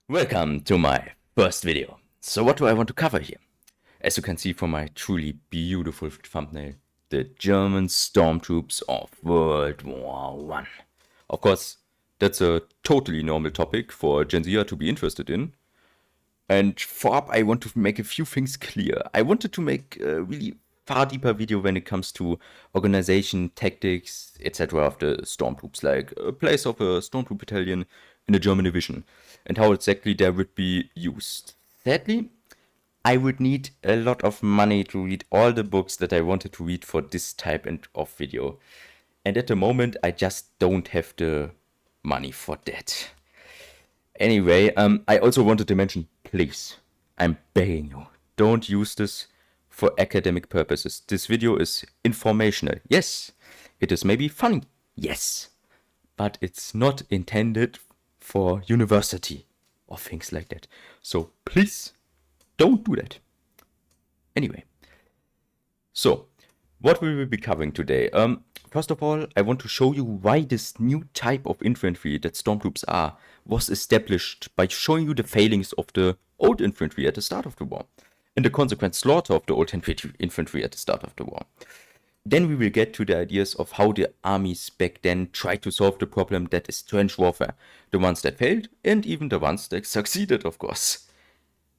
Welcome to my first video. So what do I want to cover here? As you can see from my truly beautiful thumbnail, the German Stormtroops of World War One. Of course, that's a totally normal topic for Gen Zer to be interested in. And for up, I want to make a few things clear. I wanted to make a really far deeper video when it comes to organization, tactics, etc. of the Stormtroops, like a place of a Stormtroop battalion in a German division, and how exactly they would be used. Sadly, I would need a lot of money to read all the books that I wanted to read for this type of video. And at the moment, I just don't have the money for that. Anyway, I also wanted to mention, please, I'm begging you, don't use this for academic purposes. This video is informational. Yes, it is maybe funny. Yes, but it's not intended for university or things like that. So please don't do that. Anyway, so what will we be covering today? First of all, I want to show you why this new type of infantry that Stormtroops are was established by showing you the failings of the old infantry at the start of the war and the consequent slaughter of the old infantry at the start of the war. Then we will get to the ideas of how the armies back then tried to solve the problem that is trench warfare, the ones that failed and even the ones that succeeded, of course.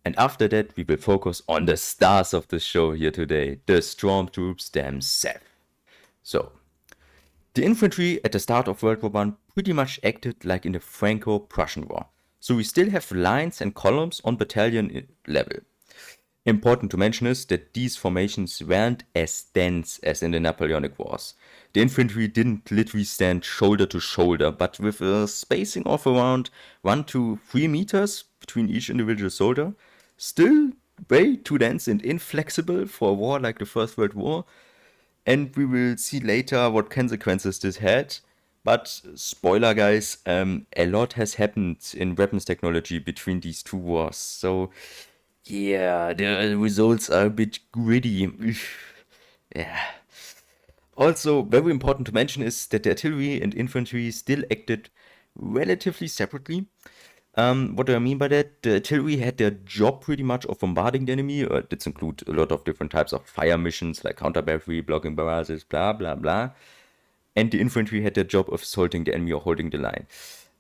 And after that, we will focus on the stars of the show here today, the Stormtroops themselves. So, the infantry at the start of World War I pretty much acted like in the Franco-Prussian War. So we still have lines and columns on battalion level. Important to mention is that these formations weren't as dense as in the Napoleonic Wars. The infantry didn't literally stand shoulder to shoulder, but with a spacing of around 1 to 3 meters between each individual soldier. Still way too dense and inflexible for a war like the First World War. And we will see later what consequences this had. But spoiler guys, a lot has happened in weapons technology between these two wars. So yeah, the results are a bit gritty. Yeah. Also, very important to mention is that the artillery and infantry still acted relatively separately. What do I mean by that? The artillery had their job pretty much of bombarding the enemy. This include a lot of different types of fire missions like counter battery, blocking barrages, blah blah blah. And the infantry had their job of assaulting the enemy or holding the line.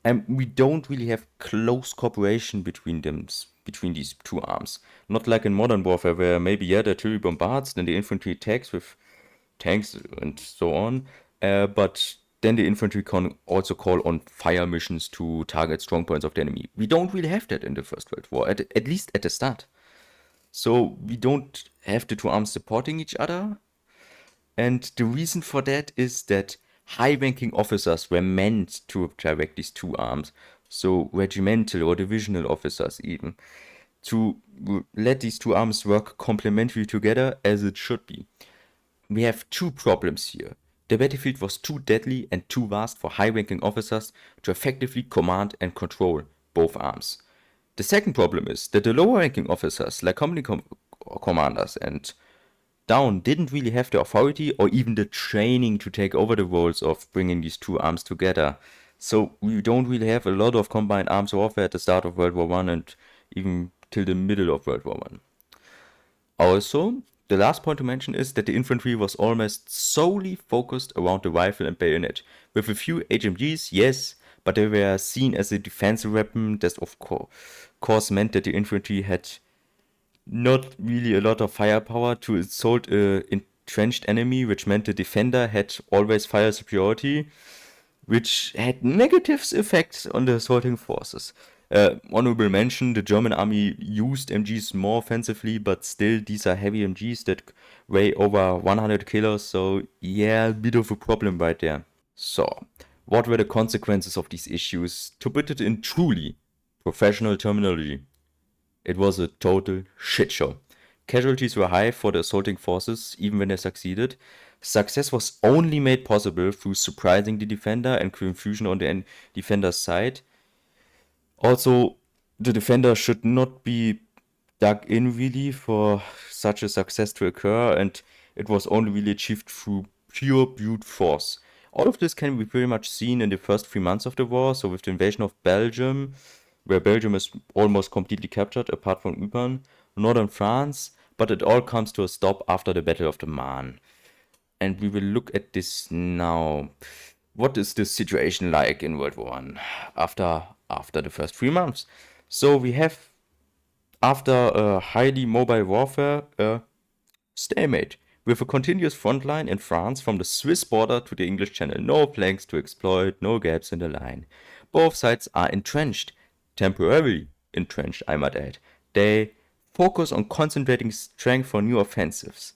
And we don't really have close cooperation between these two arms. Not like in modern warfare where maybe the artillery bombards, then the infantry attacks with tanks and so on. But then the infantry can also call on fire missions to target strong points of the enemy. We don't really have that in the First World War, at least at the start. So we don't have the two arms supporting each other. And the reason for that is that high-ranking officers were meant to direct these two arms, so regimental or divisional officers even, to let these two arms work complementary together as it should be. We have two problems here. The battlefield was too deadly and too vast for high-ranking officers to effectively command and control both arms. The second problem is that the lower-ranking officers, like company commanders and down, didn't really have the authority or even the training to take over the roles of bringing these two arms together. So we don't really have a lot of combined arms warfare at the start of World War I and even till the middle of World War I. Also, the last point to mention is that the infantry was almost solely focused around the rifle and bayonet. With a few HMGs, yes, but they were seen as a defensive weapon. That of course meant that the infantry had not really a lot of firepower to assault an entrenched enemy, which meant the defender had always fire superiority, which had negative effects on the assaulting forces. Honorable mention, the German army used MGs more offensively, but still these are heavy MGs that weigh over 100 kilos, so yeah, a bit of a problem right there. So, what were the consequences of these issues? To put it in truly professional terminology, it was a total shit show. Casualties were high for the assaulting forces, even when they succeeded. Success was only made possible through surprising the defender and confusion on the defender's side. Also, the defender should not be dug in really for such a success to occur, and it was only really achieved through pure brute force. All of this can be pretty much seen in the first 3 months of the war, so with the invasion of Belgium, where Belgium is almost completely captured apart from Ypern, northern France, but it all comes to a stop after the Battle of the Marne. And we will look at this now. What is the situation like in World War One after the first 3 months? So we have, after a highly mobile warfare, a stalemate with a continuous front line in France from the Swiss border to the English Channel. No flanks to exploit, no gaps in the line. Both sides are entrenched, temporarily entrenched, I might add. They focus on concentrating strength for new offensives.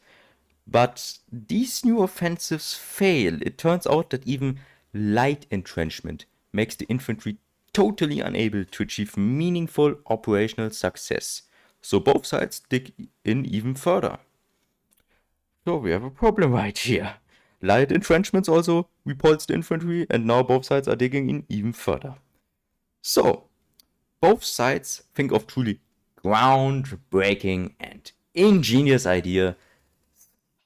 But these new offensives fail. It turns out that even light entrenchment makes the infantry totally unable to achieve meaningful operational success. So both sides dig in even further. So we have a problem right here. Light entrenchments also repulse the infantry, and now both sides are digging in even further. So both sides think of truly groundbreaking and ingenious idea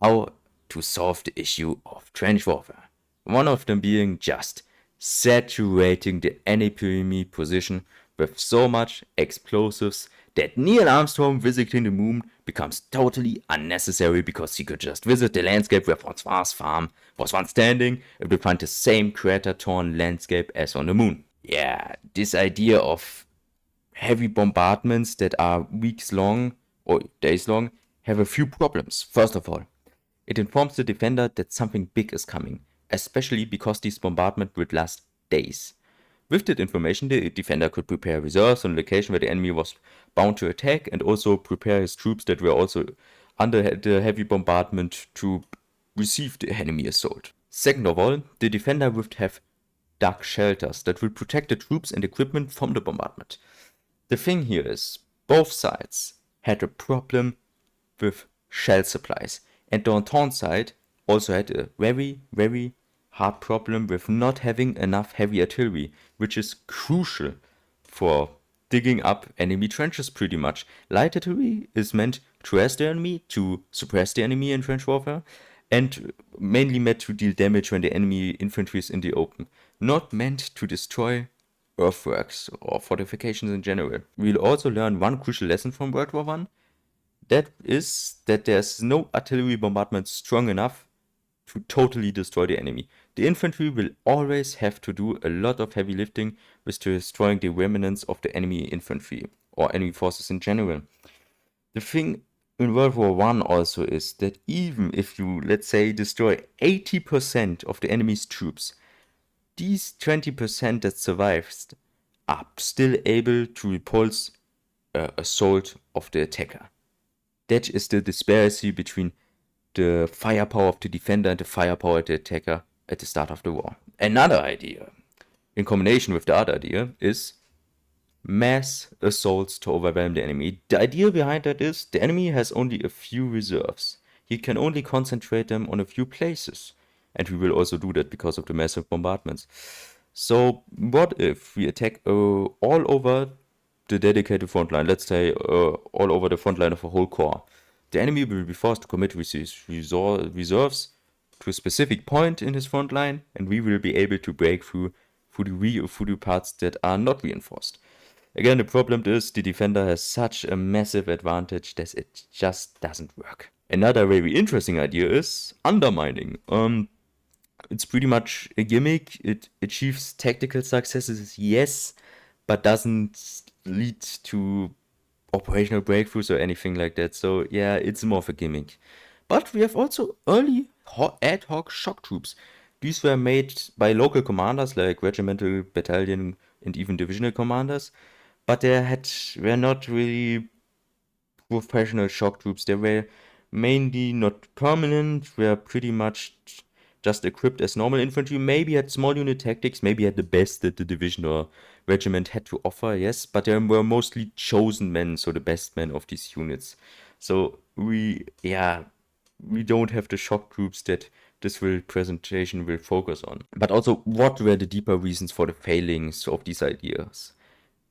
how to solve the issue of trench warfare. One of them being just saturating the enemy position with so much explosives that Neil Armstrong visiting the moon becomes totally unnecessary because he could just visit the landscape where Francois' farm was once standing and would find the same crater-torn landscape as on the moon. Yeah, this idea of heavy bombardments that are weeks long or days long have a few problems. First of all, it informs the defender that something big is coming, especially because these bombardments would last days. With that information, the defender could prepare reserves on a location where the enemy was bound to attack and also prepare his troops that were also under the heavy bombardment to receive the enemy assault. Second of all, the defender would have dug shelters that will protect the troops and equipment from the bombardment. The thing here is, both sides had a problem with shell supplies, and the Entente side also had a very, very hard problem with not having enough heavy artillery, which is crucial for digging up enemy trenches pretty much. Light artillery is meant to harass the enemy, to suppress the enemy in trench warfare, and mainly meant to deal damage when the enemy infantry is in the open, not meant to destroy earthworks or fortifications in general. We'll also learn one crucial lesson from World War I. That is that there's no artillery bombardment strong enough to totally destroy the enemy. The infantry will always have to do a lot of heavy lifting with destroying the remnants of the enemy infantry or enemy forces in general. The thing in World War I also is that even if you, let's say, destroy 80% of the enemy's troops, these 20% that survives are still able to repulse assault of the attacker. That is the disparity between the firepower of the defender and the firepower of the attacker at the start of the war. Another idea, in combination with the other idea, is mass assaults to overwhelm the enemy. The idea behind that is the enemy has only a few reserves. He can only concentrate them on a few places. And we will also do that because of the massive bombardments. So what if we attack all over the dedicated front line, let's say all over the front line of a whole corps? The enemy will be forced to commit with his reserves to a specific point in his front line, and we will be able to break through the parts that are not reinforced. Again, the problem is the defender has such a massive advantage that it just doesn't work. Another very interesting idea is undermining. It's pretty much a gimmick. It achieves tactical successes, yes, but doesn't lead to operational breakthroughs or anything like that. So yeah, it's more of a gimmick. But we have also early ad hoc shock troops. These were made by local commanders like regimental, battalion, and even divisional commanders, but they were not really professional shock troops. They were mainly not permanent, were pretty much just equipped as normal infantry, maybe had small unit tactics, maybe had the best that the division or regiment had to offer, yes, but they were mostly chosen men, so the best men of these units. So we don't have the shock troops that this presentation will focus on. But also, what were the deeper reasons for the failings of these ideas?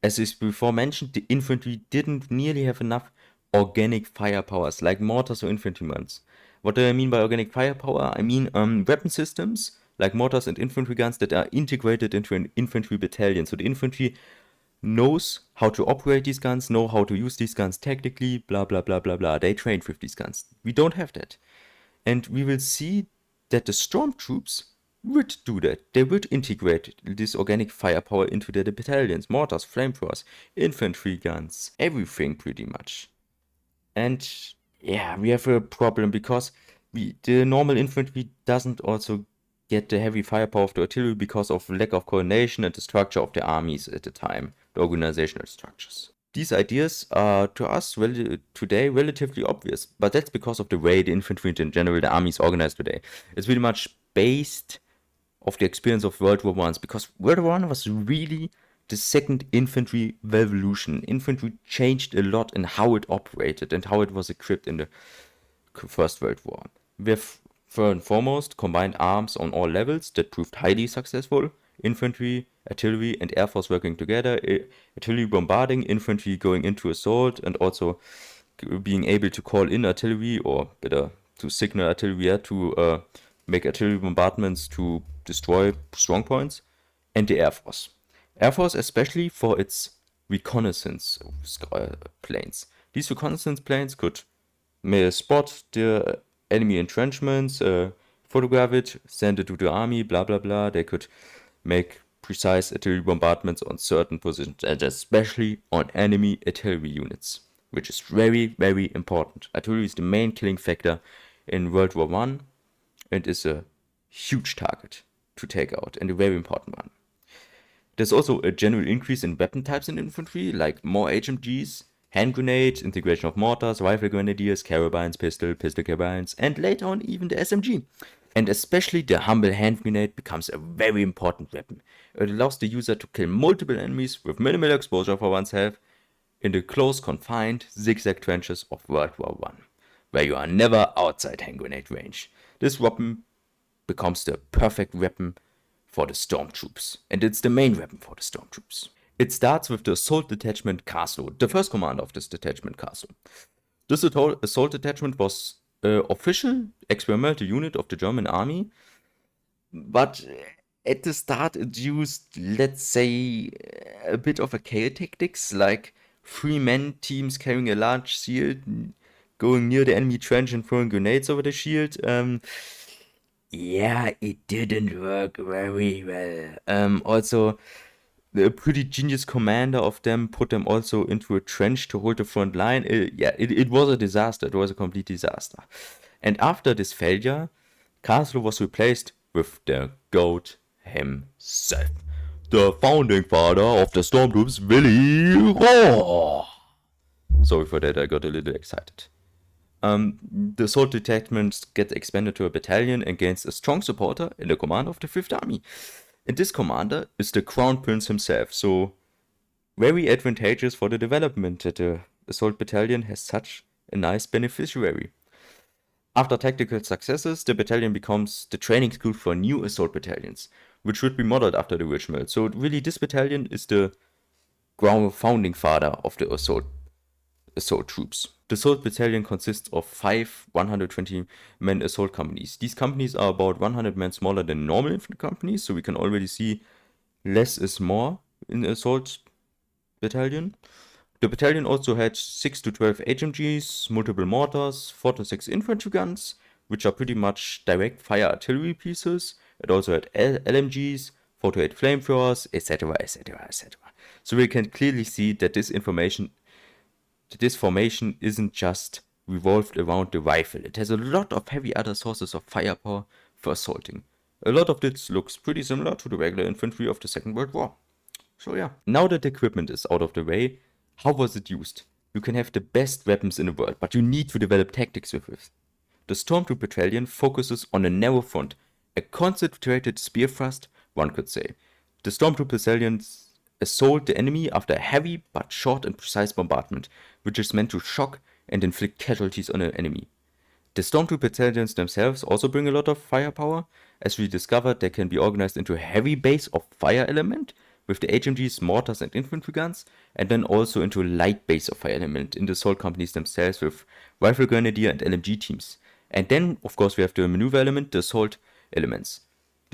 As is before mentioned, the infantry didn't nearly have enough organic firepowers, like mortars or infantrymen. What do I mean by organic firepower? I mean weapon systems, like mortars and infantry guns that are integrated into an infantry battalion. So the infantry knows how to operate these guns, know how to use these guns tactically, blah blah blah blah blah. They trained with these guns. We don't have that. And we will see that the Stormtroops would do that. They would integrate this organic firepower into their battalions, mortars, flamethrowers, infantry guns, everything pretty much. And yeah, we have a problem because the normal infantry doesn't also get the heavy firepower of the artillery because of lack of coordination and the structure of the armies at the time, the organizational structures. These ideas are to us today relatively obvious, but that's because of the way the infantry in general, the army is organized today. It's really much based of the experience of World War I, because World War I was really the second infantry revolution. Infantry changed a lot in how it operated and how it was equipped in the First World War. We have first and foremost combined arms on all levels that proved highly successful. Infantry, artillery, and air force working together. Artillery bombarding, infantry going into assault, and also being able to call in artillery, or better, to signal artillery to make artillery bombardments to destroy strong points. And the air force. Air force especially for its reconnaissance planes. These reconnaissance planes could spot the enemy entrenchments, photograph it, send it to the army, blah blah blah. They could make precise artillery bombardments on certain positions, and especially on enemy artillery units, which is very, very important. Artillery is the main killing factor in World War I and is a huge target to take out, and a very important one. There's also a general increase in weapon types in infantry, like more HMGs, hand grenades, integration of mortars, rifle grenadiers, carabines, pistol carbines, and later on even the SMG. And especially the humble hand grenade becomes a very important weapon. It allows the user to kill multiple enemies with minimal exposure for one's health in the close confined zigzag trenches of World War I, where you are never outside hand grenade range. This weapon becomes the perfect weapon for the Stormtroops, and it's the main weapon for the Stormtroops. It starts with the Assault Detachment Castle, the first commander of this detachment castle. This assault detachment was official experimental unit of the German army, but at the start it used, let's say, a bit of a KO tactics, like 3-man teams carrying a large shield, going near the enemy trench and throwing grenades over the shield. Yeah, it didn't work very well. Also, a pretty genius commander of them put them also into a trench to hold the front line. It was a disaster. It was a complete disaster. And after this failure, Castle was replaced with the GOAT himself, the founding father of the Stormtroops, Willy Rohr. Sorry for that, I got a little excited. The assault detachment gets expanded to a battalion and gains a strong supporter in the command of the 5th Army. And this commander is the Crown Prince himself, so very advantageous for the development that the assault battalion has such a nice beneficiary. After tactical successes, the battalion becomes the training school for new assault battalions, which should be modeled after the original. So really, this battalion is the founding father of the assault troops. The assault battalion consists of 5 120-man assault companies. These companies are about 100 men smaller than normal infantry companies, so we can already see less is more in the assault battalion. The battalion also had 6 to 12 HMGs, multiple mortars, 4 to 6 infantry guns, which are pretty much direct fire artillery pieces. It also had LMGs, 4 to 8 flamethrowers, etc., etc., etc. So we can clearly see that this formation isn't just revolved around the rifle. It has a lot of heavy other sources of firepower for assaulting. A lot of this looks pretty similar to the regular infantry of the Second World War. So yeah, now that the equipment is out of the way, how was it used? You can have the best weapons in the world, but you need to develop tactics with it. The Stormtroop battalion focuses on a narrow front, a concentrated spear thrust, one could say. The Stormtroop battalions assault the enemy after a heavy but short and precise bombardment, which is meant to shock and inflict casualties on the enemy. The Stormtroop battalions themselves also bring a lot of firepower. As we discovered, they can be organized into a heavy base of fire element, with the HMGs, mortars and infantry guns, and then also into a light base of fire element in the assault companies themselves with rifle grenadier and LMG teams. And then, of course, we have the maneuver element, the assault elements.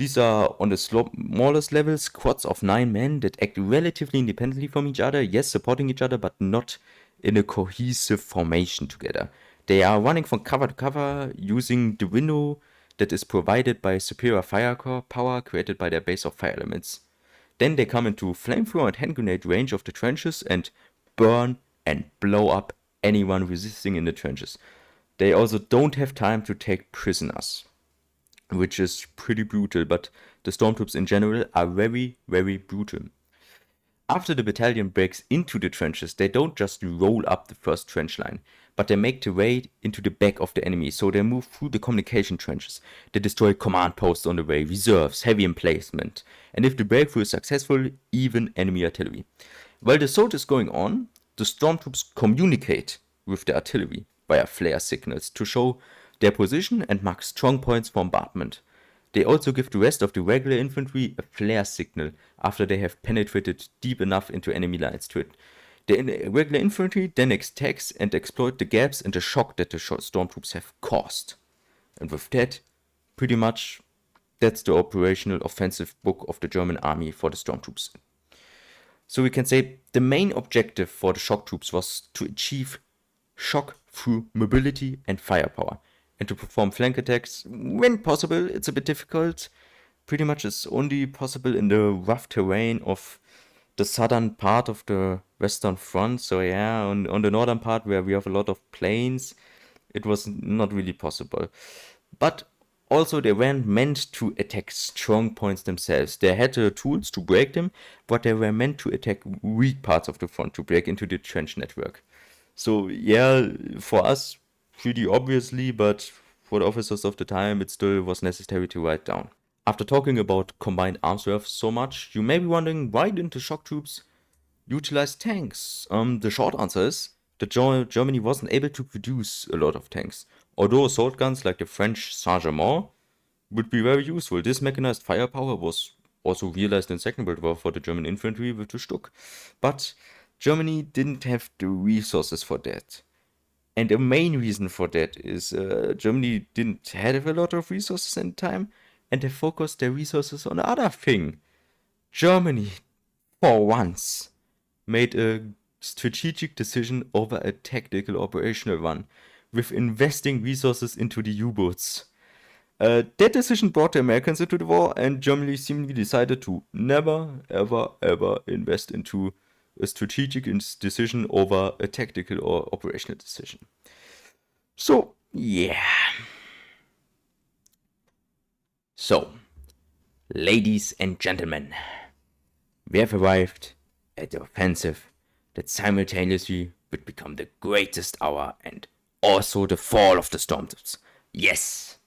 These are on the smallest level, squads of 9 men that act relatively independently from each other, yes, supporting each other, but not in a cohesive formation together. They are running from cover to cover, using the window that is provided by superior firepower created by their base of fire elements. Then they come into flamethrower and hand grenade range of the trenches and burn and blow up anyone resisting in the trenches. They also don't have time to take prisoners, which is pretty brutal, but the Stormtroops in general are very, very brutal. After the battalion breaks into the trenches, they don't just roll up the first trench line, but they make their way into the back of the enemy, so they move through the communication trenches. They destroy command posts on the way, reserves, heavy emplacement, and if the breakthrough is successful, even enemy artillery. While the assault is going on, the Stormtroops communicate with the artillery via flare signals to show their position and mark strong points for bombardment. They also give the rest of the regular infantry a flare signal after they have penetrated deep enough into enemy lines to it. The regular infantry then attacks and exploit the gaps and the shock that the Stormtroops have caused. And with that, pretty much, that's the operational offensive book of the German army for the Stormtroops. So we can say the main objective for the shock troops was to achieve shock through mobility and firepower, and to perform flank attacks when possible. It's a bit difficult. Pretty much it's only possible in the rough terrain of the southern part of the Western Front. So yeah, on the northern part where we have a lot of plains, it was not really possible. But also they weren't meant to attack strong points themselves. They had the tools to break them, but they were meant to attack weak parts of the front, to break into the trench network. So yeah, for us, pretty obviously, but for the officers of the time, it still was necessary to write down. After talking about combined arms reserve so much, you may be wondering, why didn't the shock troops utilize tanks? The short answer is that Germany wasn't able to produce a lot of tanks. Although assault guns like the French Saint-Germain would be very useful. This mechanized firepower was also realized in Second World War for the German infantry with the Stuck. But Germany didn't have the resources for that. And the main reason for that is Germany didn't have a lot of resources in time, and they focused their resources on the other thing. Germany, for once, made a strategic decision over a tactical operational one, with investing resources into the U-boats. That decision brought the Americans into the war, and Germany seemingly decided to never, ever, ever invest into a strategic decision over a tactical or operational decision. So, yeah. So, ladies and gentlemen, we have arrived at the offensive that simultaneously would become the greatest hour and also the fall of the Stormtroops. Yes,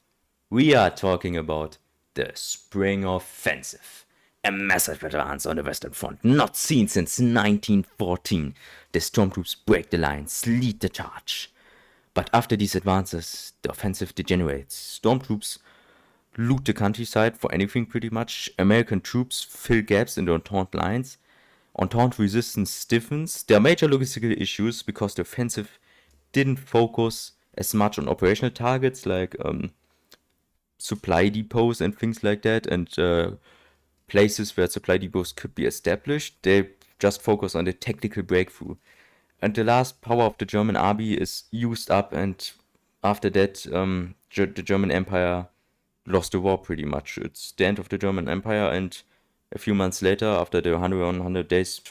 we are talking about the Spring Offensive, a massive advance on the Western Front not seen since 1914. The Stormtroops break the lines, lead the charge. But after these advances, the offensive degenerates. Stormtroops loot the countryside for anything pretty much. American troops fill gaps in the Entente lines. Entente resistance stiffens. There are major logistical issues because the offensive didn't focus as much on operational targets like supply depots and things like that, and places where supply depots could be established. They just focus on the tactical breakthrough. And the last power of the German army is used up, and after that, the German Empire lost the war pretty much. It's the end of the German Empire, and a few months later, after the 100 days,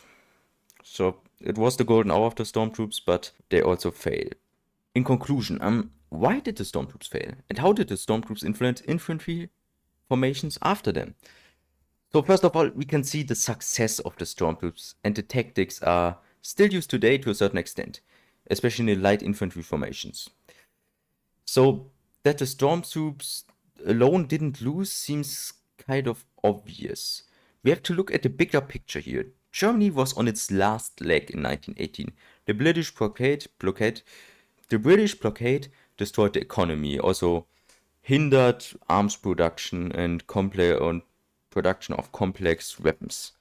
so it was the golden hour of the Stormtroops, but they also failed. In conclusion, why did the Stormtroops fail? And how did the Stormtroops influence infantry formations after them? So first of all, we can see the success of the Stormtroops, and the tactics are still used today to a certain extent, especially in light infantry formations. So that the Stormtroops alone didn't lose seems kind of obvious. We have to look at the bigger picture here. Germany was on its last leg in 1918. The British blockade destroyed the economy, also hindered arms production and production of complex weapons.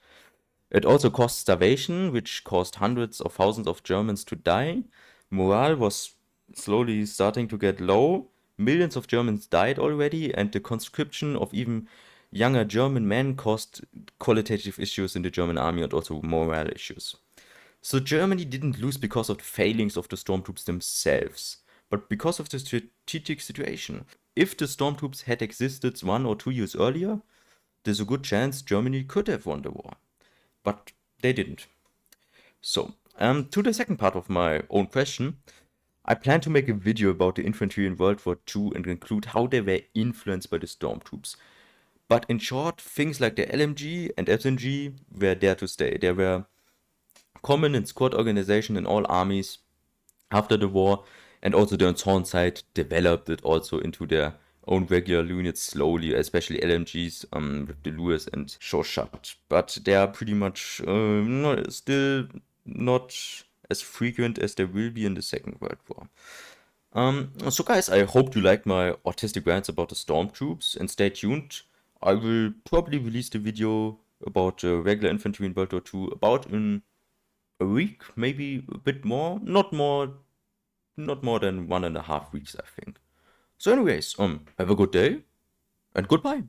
It also caused starvation, which caused hundreds of thousands of Germans to die. Morale was slowly starting to get low. Millions of Germans died already, and the conscription of even younger German men caused qualitative issues in the German army and also morale issues. So Germany didn't lose because of the failings of the Stormtroops themselves, but because of the strategic situation. If the Stormtroops had existed 1 or 2 years earlier, there's a good chance Germany could have won the war. But they didn't. So, to the second part of my own question, I plan to make a video about the infantry in World War II and include how they were influenced by the Stormtroops. But in short, things like the LMG and SMG were there to stay. They were common in squad organization in all armies after the war, and also the Ensorn side developed it also into their own regular units slowly, especially LMGs with the Lewis and Shoshat. But they are pretty much still not as frequent as they will be in the Second World War. So guys, I hope you liked my autistic rants about the Stormtroops, and stay tuned. I will probably release the video about regular infantry in World War II about in a week, maybe a bit more, not more than 1.5 weeks, I think. So anyways, have a good day and goodbye.